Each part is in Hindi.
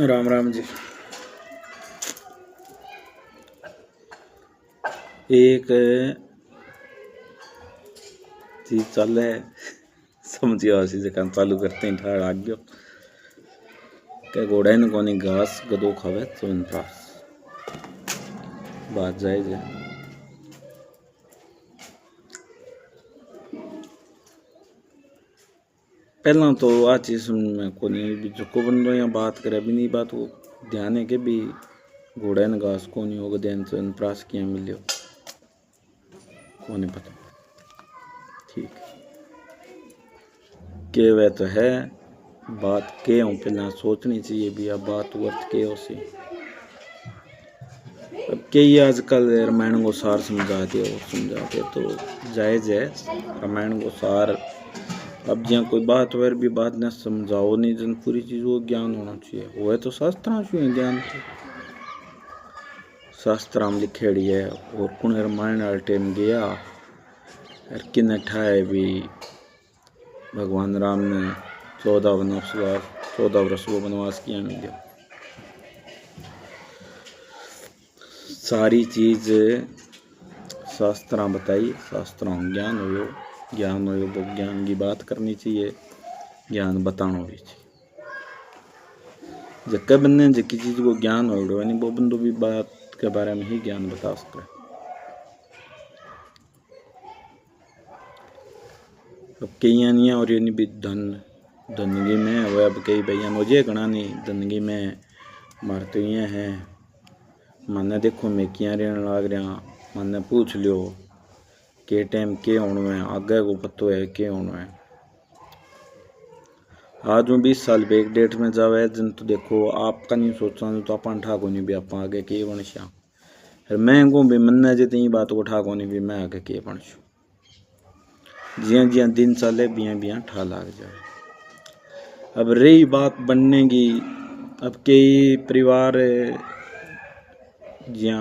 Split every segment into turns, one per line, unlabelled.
राम राम जी। एक चीज चल है समझियो हसी से काम चालू करते हैं ठाड़ आग गयो क्या घोड़ा ने कोनी घास गदो खावे तो इन पास बात जायज है। पहला तो आ चीज में कोनी भी जो को बंदो या बात करे भी नहीं बात वो ध्यान है कि भी घोड़ा ने घास कोनी होगा देन तो इन प्रास किया मिलियो कोनी पता ठीक के वे तो है बात के हूँ पहला सोचनी चाहिए भी अब बात वर्त के हो सी अब कई आजकल रामायण को सार समझा दे तो जायज है रामायण को सार। अब जहाँ कोई बात वर भी बात न समझाओ नहीं जन पूरी चीज वो ज्ञान होना चाहिए वो है तो शास्त्र ज्ञान तो शास्त्र में लिखेड़ी है और कुण रामायण वाले टाइम गया और किन ठाए भी भगवान राम ने 14 वर्ष को वनवास किया मिले सारी चीज शास्त्र बताई शास्त्रों ज्ञान हो वो ज्ञान की बात करनी चाहिए ज्ञान बताना भी चाहिए जब बंदे जकी चीज को ज्ञान हो वो बंदो भी बात के बारे में ही ज्ञान बता सकता है। अब कई नहीं और ये भी धनगी में वह अब कई भैया मुझे गणा नहीं धनगी में मारते हुए हैं मैंने देखो मैं क्या रहने लाग रहा मैंने पूछ लियो के टाइम के होना है आगे को पतो है के होना है। आज में 20 साल बैक डेट में जावे जन तो देखो आपका नहीं सोचा तो अपन ठाको नहीं भी आप आगे के बनश्या मैं को भी मन जितनी बात को ठाको नहीं भी मैं आगे के बनशू जिया जिया दिन चले बिया बिया ठा लाग जाए। अब रही बात बनने की अब कई परिवार जिया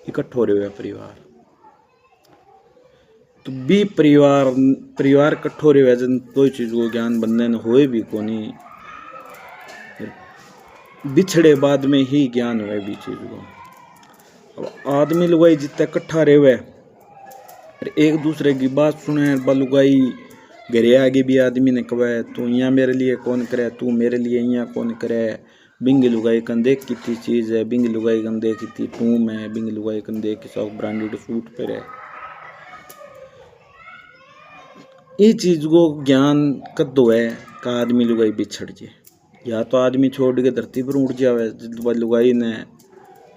इकट्ठो रहे हुए परिवार तो भी परिवार इकट्ठो रहे हुए जन कोई चीज को ज्ञान बनने न होए भी कोनी बिछड़े बाद में ही ज्ञान हुए भी चीज को। अब आदमी लुगाई जितने इकट्ठा रहे हुए एक दूसरे की बात सुने बलुगाई घरे आगे भी आदमी ने कहे तू यहाँ मेरे लिए कौन करे तू मेरे लिए यहाँ कौन करे बिंगी लुगाई कंधे कितनी चीज है बिंगी लुगाई कंधे कितनी टूम है बिंगी लुगाई कंधे की सब ब्रांडेड सूट पे है ये चीज को ज्ञान कद्दो है का आदमी लुगाई बिछड़ जाए या तो आदमी छोड़ के धरती पर उड़ जावे जब लुगाई ने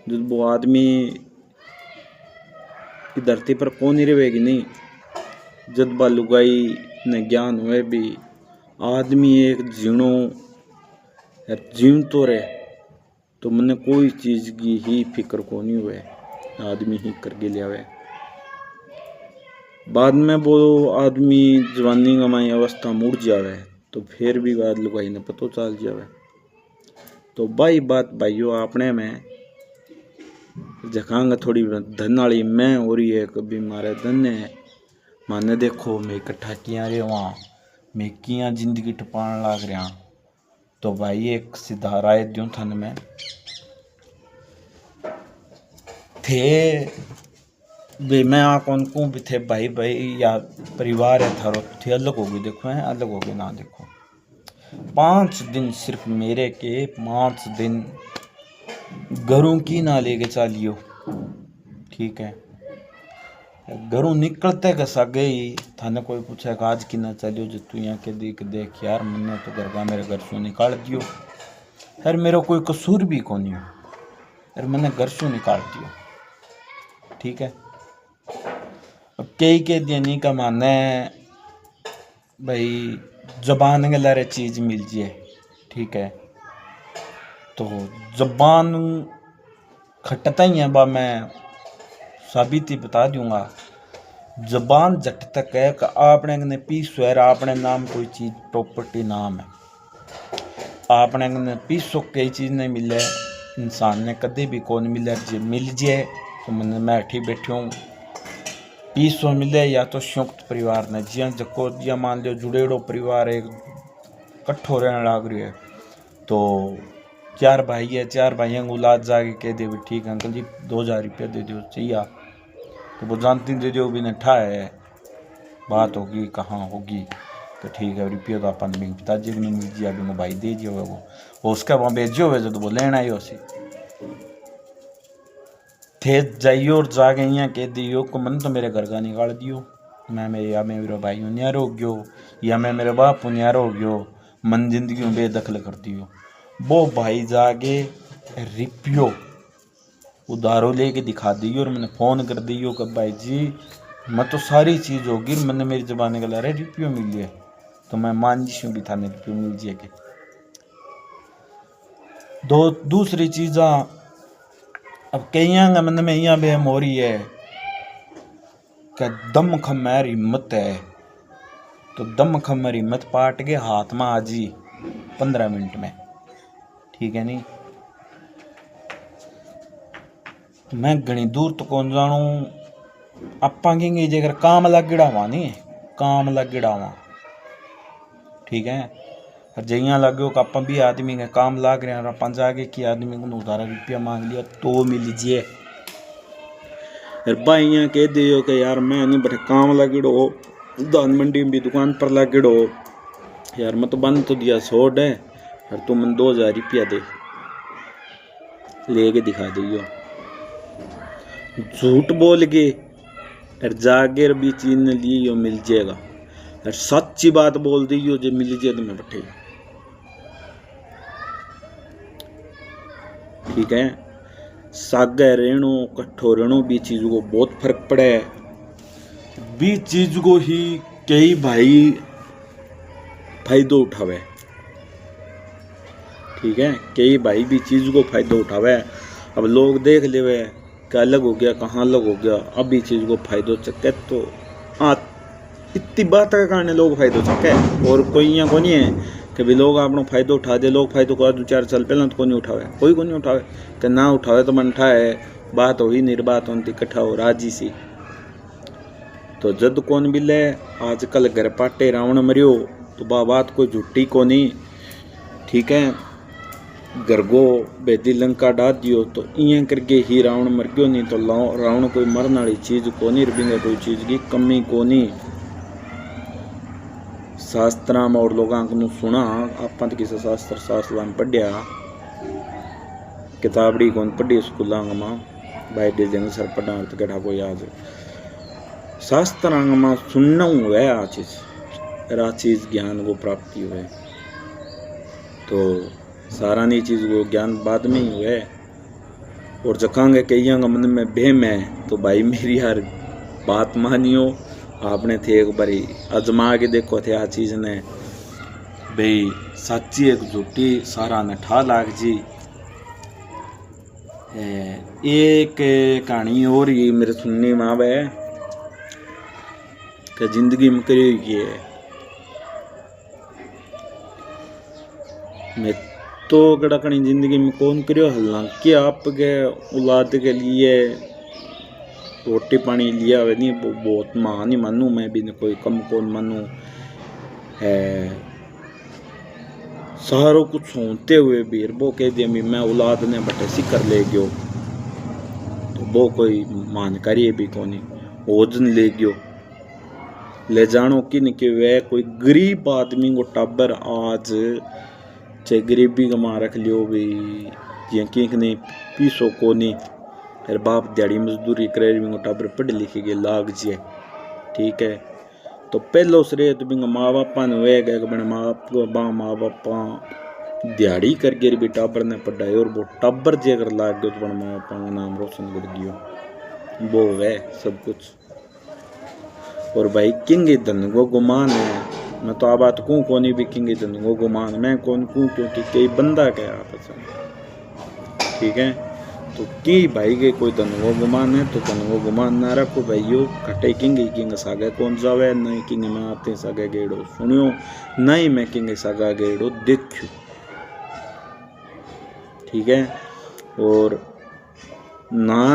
जब वो आदमी की धरती पर कौन ही रहेगी नहीं जब लुगाई ने ज्ञान हुए भी आदमी एक जीणो जीव तो रहे तो मने कोई चीज की ही फिक्र को नहीं हुए आदमी ही करके लिया हुए बाद में वो आदमी जवानी गमाई अवस्था मुड़ जावे तो फिर भी बाद लुगाई ने पतो चल जावे तो भाई बात भाइयों आपने में जखांगा थोड़ी धन वाली मैं हो रही है कभी मारे धन है माने देखो मैं इकट्ठा किया रे वहाँ मैं किया जिंदगी टपान लाग रहा तो भाई एक सीधा राय दूं थन में थे वे मैं आ कौन को भी थे भाई या परिवार है थारो थे अलग होगी देखो है अलग होगी ना देखो 5 दिन सिर्फ मेरे के 5 दिन घरों की ना लेके चलियो ठीक है घरों निकलते कसा गई थाने कोई पूछा कि आज की ना चलियो जो तू यहाँ के देख यार मैंने तो घर का मेरे घर से निकाल दियो यार मेरा कोई कसूर भी कौन है यार मैंने घर से निकाल दियो ठीक है। अब कई के देनी का माने भाई जबान के लारे चीज मिल जाए ठीक है तो जबान खटता ही है बा मैं साबिती बता दूंगा जबान जट तक है कि आपने ने पीसो है आपने नाम कोई चीज प्रॉपर्टी नाम है आपने ने पीसो कई चीज नहीं मिले इंसान ने कदे भी कौन मिले जो मिल जाए तो मैं ठीक बैठे हूँ पीसो मिले या तो संयुक्त परिवार ने जिया जको जिया मान लो जुड़ेड़ो परिवार एक कट्ठो रहने लाग रही है तो 4 भाई है, 4 भाइयों को औलाद जाके कह दे भी ठीक है अंकल जी 2000 रुपया दे दो चाहिए, तो वो जानती दे दो भी नठा है, बात होगी कहाँ होगी, तो ठीक है रुपये तो अपन भी पिताजी को नहीं मिल जी अभी भाई दे दियो वो उसका वहाँ भेजियो हुए जो तो वो लेना ही उसी थे जाइयो और जाके यहाँ कह दियो को मन तो मेरे घर का निकाल दियो, मैं मेरे या मैं मेरा भाई न्यार हो गयो या मैं मेरे बाप न्यार हो गयो, मन जिंदगी में बेदखल कर दियो। वो भाई जाके रिपियो उधारो लेके दिखा दियो और मैंने फ़ोन कर दियो कि भाई जी मैं तो सारी चीज़ होगी मैंने मेरी जबान गला रहे रिपियो मिल गया, तो मैं मान जी भी था रिपियो मिल जाए के। दूसरी चीज़ा अब कई मन में यहाँ बेहम हो रही है कि दम खमैर हिम्मत है, तो दम खमर हिम्मत पाट के हाथ में आ जी 15 मिनट में, ठीक है नहीं। मैं घनी दूर तो कौन जानू अपा कहेंगे जेकर काम लगड़ा हुआ नहीं काम लगड़ा हुआ, ठीक है। और जइया लगे हो कि भी आदमी के काम लाग रहे हैं और अपन जाके कि आदमी को उधारा रुपया मांग लिया तो मिल लीजिए। भाइया कह दियो कि यार मैं नहीं बड़े काम लगड़ो धान मंडी में भी दुकान पर लगड़ो यार मैं तो बंद तो दिया 100 है और तुम 2000 रुपया दे लेके दिखा दियो, झूठ बोल के और जागे भी चीज ने ली यो मिल जाएगा और सच्ची बात बोल दी यो जो मिल जाए तुम्हें बटे, ठीक है। सागे रेणु कट्ठो रेणु भी चीज को बहुत फर्क पड़े है, भी चीज को ही कई भाई फायदो उठावे, ठीक है। कई भाई भी चीज को फायदो उठावे, अब लोग देख लेवे क्या अलग हो गया कहाँ अलग हो गया, अब भी चीज को फायदो चक्के तो इतनी बात के कारण लोग फायदो चक्के और कोई यहाँ को नहीं है कि भी लोग अपना फायदो उठा दे। लोग फायदो को 2-4 साल पहले तो कोई उठावे, कोई को नहीं उठावे कि ना उठावे तो मन है बात हो ही निर्बात होती इकट्ठा हो राजी सी, तो जद कौन मिले आजकल घर पाटे रावण मरियो तो बात कोई झूठी को नहीं, ठीक है। गरगो बेदी लंका डाल दियो तो इं करके ही रावण मर गयो, नहीं तो रावण कोई मरने वाली चीज को नहीं, बिना कोई चीज की कमी को नहीं। शास्त्र में और लोगों को सुना आप तो किसी शास्त्र में पढ़िया किताबड़ी कौन पढ़ी स्कूल में बाई डिजन सर पढ़ा तो कटा को याद शास्त्र में सुनना हुआ आ चीज ज्ञान को प्राप्ति हुए, तो सारा नहीं चीज को ज्ञान बाद में ही हुए। और जखांगे कई मन में बेम है तो भाई मेरी यार बात मानियो, आपने थे एक बारी आजमा के देखो थे आ चीज ने भाई सच्ची एक झूठी सारा ने ठा लाग जी। एक कहानी और ही मेरे सुनने में आवे कि जिंदगी में करी हुई है, मैं तो गड़कनी जिंदगी में कौन करियो हालांकि आपके औलाद के लिए रोटी पानी लिया हुआ नहीं बहुत मान नहीं मानू, मैं भी कोई कम कौन मानू है। सारों कुछ होते हुए भी वो कह दिया मैं औलाद ने बटे सिकर ले गयो, तो वो कोई मानकारी भी को नहीं ओजन ले गयो ले जानो कि नहीं कि वह कोई गरीब आदमी को टाबर आज चाहे गरीबी का मां रख लियो भी जिया कि नहीं पीसो को नहीं, फिर बाप दिहाड़ी मजदूरी करे भी टाबर पढ़ लिखे के लाग जाए, ठीक है। तो पहलो श्रेय तो बिंग माँ बापा ने वे गए बने माँ बापा दिहाड़ी करके भी टाबर ने पढ़ाई और वो टाबर जे अगर लाग गयो तो बने माँ बापा का नाम रोशन कर दियो, वो है सब कुछ। और भाई किंग धन को गुमान है, मैं तो आ बात कहूँ कौन भी किंग धन को गुमान मैं कौन कहूँ क्योंकि कई बंदा क्या आपस में, ठीक है। तो की भाई के कोई धन को गुमान है तो धन को गुमान ना रखो भाइयों, खटे किंग सागे कौन जावे नहीं किंग में आते सागे गेड़ो सुनियो नहीं मैं किंग सागा गेड़ो देखियो, ठीक है। और ना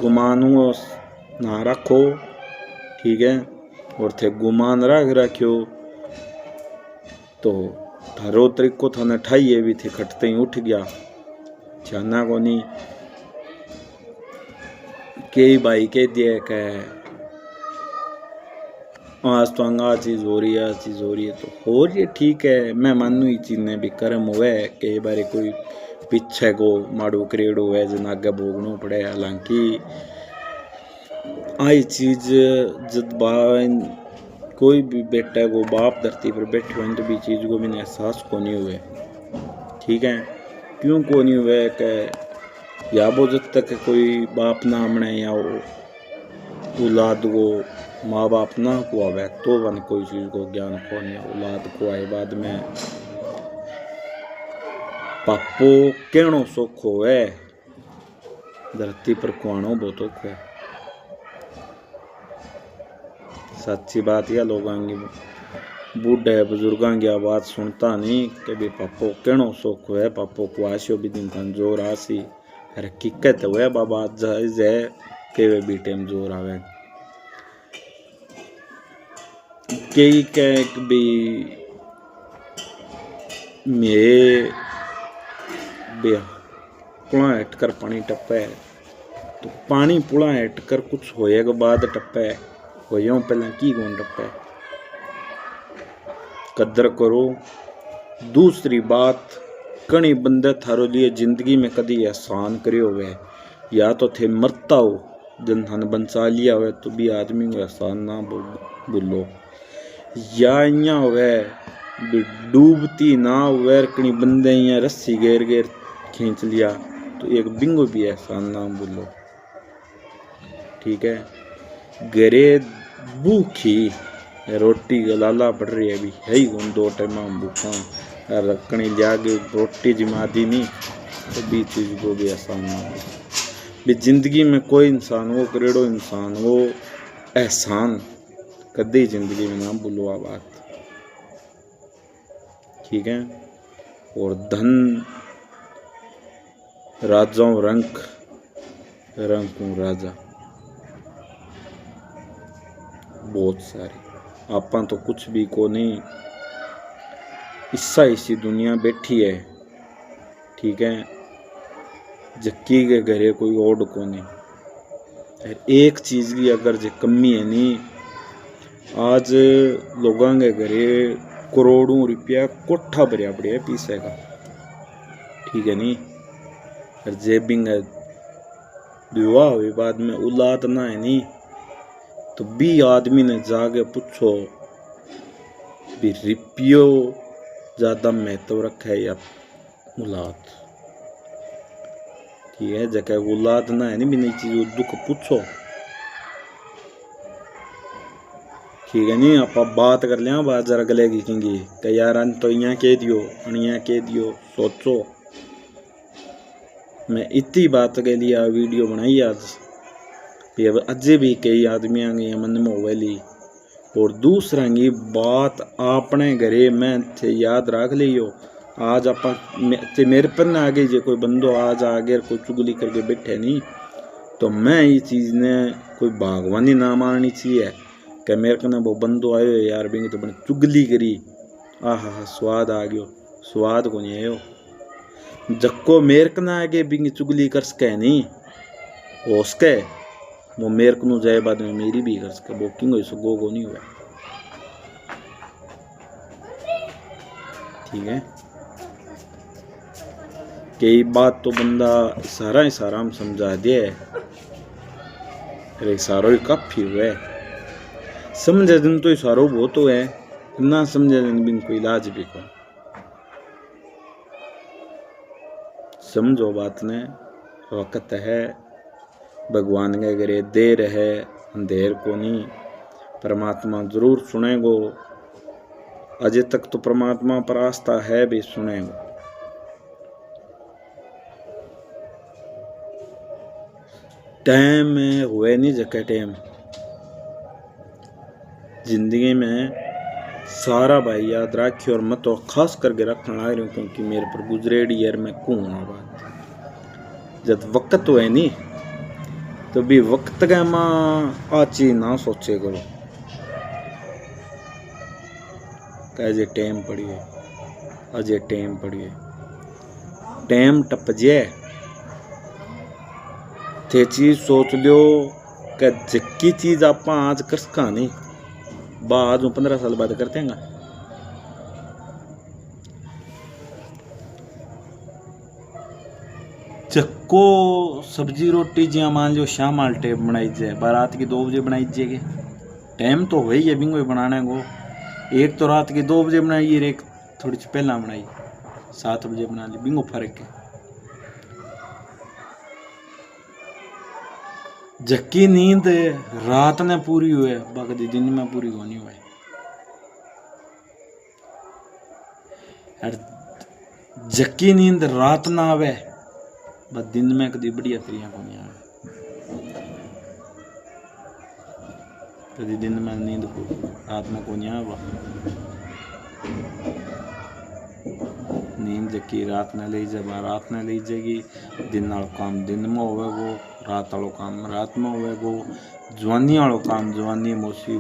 गुमानो ना रखो, ठीक है। और थे गुमान रखियो तो थारो तरीको थाने ठाइए भी थे खटते ही उठ गया छाना को नहीं के भाई के दिए कह आज तो अंगा चीज हो रही है चीज हो रही है तो हो रही है ठीक है। मैं मानू ये चीज ने भी कर्म हुए कई बार कोई पीछे को माड़ो करेड़ो है जन आगे भोगना पड़े। हालांकि आई चीज जब कोई भी बेटा को बाप धरती पर बैठे हुए तो भी चीज को भी एहसास को नहीं हुए ठीक है। क्यों को नहीं हुए कि या वो जब तक कोई बाप ना हमने या औलाद को माँ बाप ना को आवे तो वन कोई चीज को ज्ञान को नहीं औलाद को आए बाद में पापो कहनो सुख होवे धरती पर कुआनो बहुत औखो है। सच्ची बात या लोगों की बूढ़े बुजुर्गों की आवाज सुनता नहीं कि भी पापो कहनो सुख है पापो को आशो भी दिन तन जोर आसी अरे हकीकत हुए बाबा जायज है के वे भी टाइम जोर आवे कई कह भी मेरे बे पुला हटकर पानी टप्पे तो पानी पुला हटकर कुछ होएगा बाद टप्पे हो यूं पहले की कौन टप्पे कदर करो। दूसरी बात कई बंदे थारो लिए जिंदगी में कदी एहसान करे हुए या तो थे मरता हो जन थाने बंचा लिया हुए तो भी आदमी को एहसान ना बोलो या इया हुए डूबती ना हुए कई बंदे या रस्सी घेर घेर खींच लिया तो एक बिंगो भी एहसान ना बोलो ठीक है। घरे भूखी रोटी गलाला पड़ रही है भी है ही उन 2 टाइम भूखा रखनी जाके रोटी जिमा दी नहीं तो भी चीज को भी आसान ना हो भी जिंदगी में कोई इंसान हो करोड़ों इंसान हो एहसान कभी जिंदगी में ना भूलो आ बात ठीक है। और धन राजाओं रंक राजा बहुत सारे आपा तो कुछ भी को नहीं इस्सा इसी दुनिया बैठी है ठीक है। जक्की के घरे कोई ओड को नहीं एक चीज की अगर जो कमी है नहीं आज लोगों के घरे करोड़ों रुपया कोठा भरिया पड़े पीसे का ठीक है नहीं जेबिंग विवाह हुई बाद में औलाद ना है नहीं तो भी आदमी ने जाके पूछो भी रुपयो ज्यादा महत्व रखा है या औलाद ठीक है। जगह औलाद ना है नहीं भी नई चीज दुख पूछो ठीक है नहीं आप बात कर लिया बात जरा गले की कि यार अन तो यहाँ कह दियो यहाँ कह दियो सोचो मैं इतनी बात के लिए वीडियो बनाई आज अब अजे भी कई आदमी आगे मन में होवेली। और दूसरा की बात आपने घरे में थे याद रख लियो आज आप मेरे पर ना आगे जो कोई बंदो आज आगे कोई चुगली करके बैठे नहीं तो मैं ये चीज़ ने कोई बागवानी ना माननी चाहिए कि मेरे को ना वो बंदो आयो यार बिंग तो बने चुगली करी आहा स्वाद आ गयो स्वाद को नहीं आयो जक्को मेरे को ना आगे बिंग चुगली कर सके नहीं हो सके वो मेरे को जाए बाद में मेरी भी कर सके वो किंग हो सको को नहीं हुआ ठीक है। कई बात तो बंदा इशारा हम समझा दे अरे इशारो ही काफी हुए समझे दिन तो इशारो बहुत हुए ना समझे दिन बिन कोई इलाज भी को समझो बात ने वक्त है भगवान के घरे देर है अंधेर को नहीं परमात्मा जरूर सुनेगो अजय तक तो परमात्मा पर आस्था है भी सुनेगो टाइम में हुए नहीं जके टाइम जिंदगी में सारा भाई याद रखियो और मैं तो खास करके रखना लग रही हूँ क्योंकि मेरे पर गुजरेड़ी यार मैं कौन बात जब वक्त हुए नहीं तो भी वक्त का माँ आची ना सोचे करो कैसे टाइम पड़ी है अजे टेम पड़िए टेम टप जे थे चीज सोच लियो कि जक्की चीज आप आज कर सका नहीं बाद 15 साल बाद करते हैं। चक्को सब्जी रोटी जिया मान लो शाम वाल टाइम बनाई जाए रात की 2 बजे बनाई जाएगी टाइम तो वही है बिंगो बनाने को एक तो रात की 2 बजे बनाई और एक थोड़ी सी पहला बनाई 7 बजे बना ली बिंगो फर्क है। जक्की नींद रात ने पूरी हुए बाकी दिन में पूरी होनी हुए जक्की नींद रात ना आवे बस दिन में कभी बढ़िया तरिया को नहीं आवे कभी दिन में नींद को रात में को नहीं आवा नींद जक्की रात ने ले जाए रात ने ले जाएगी दिन वालों काम दिन में होवे वो रात वालों काम रात में होवे वो जवानी वालों काम जवानी मोसी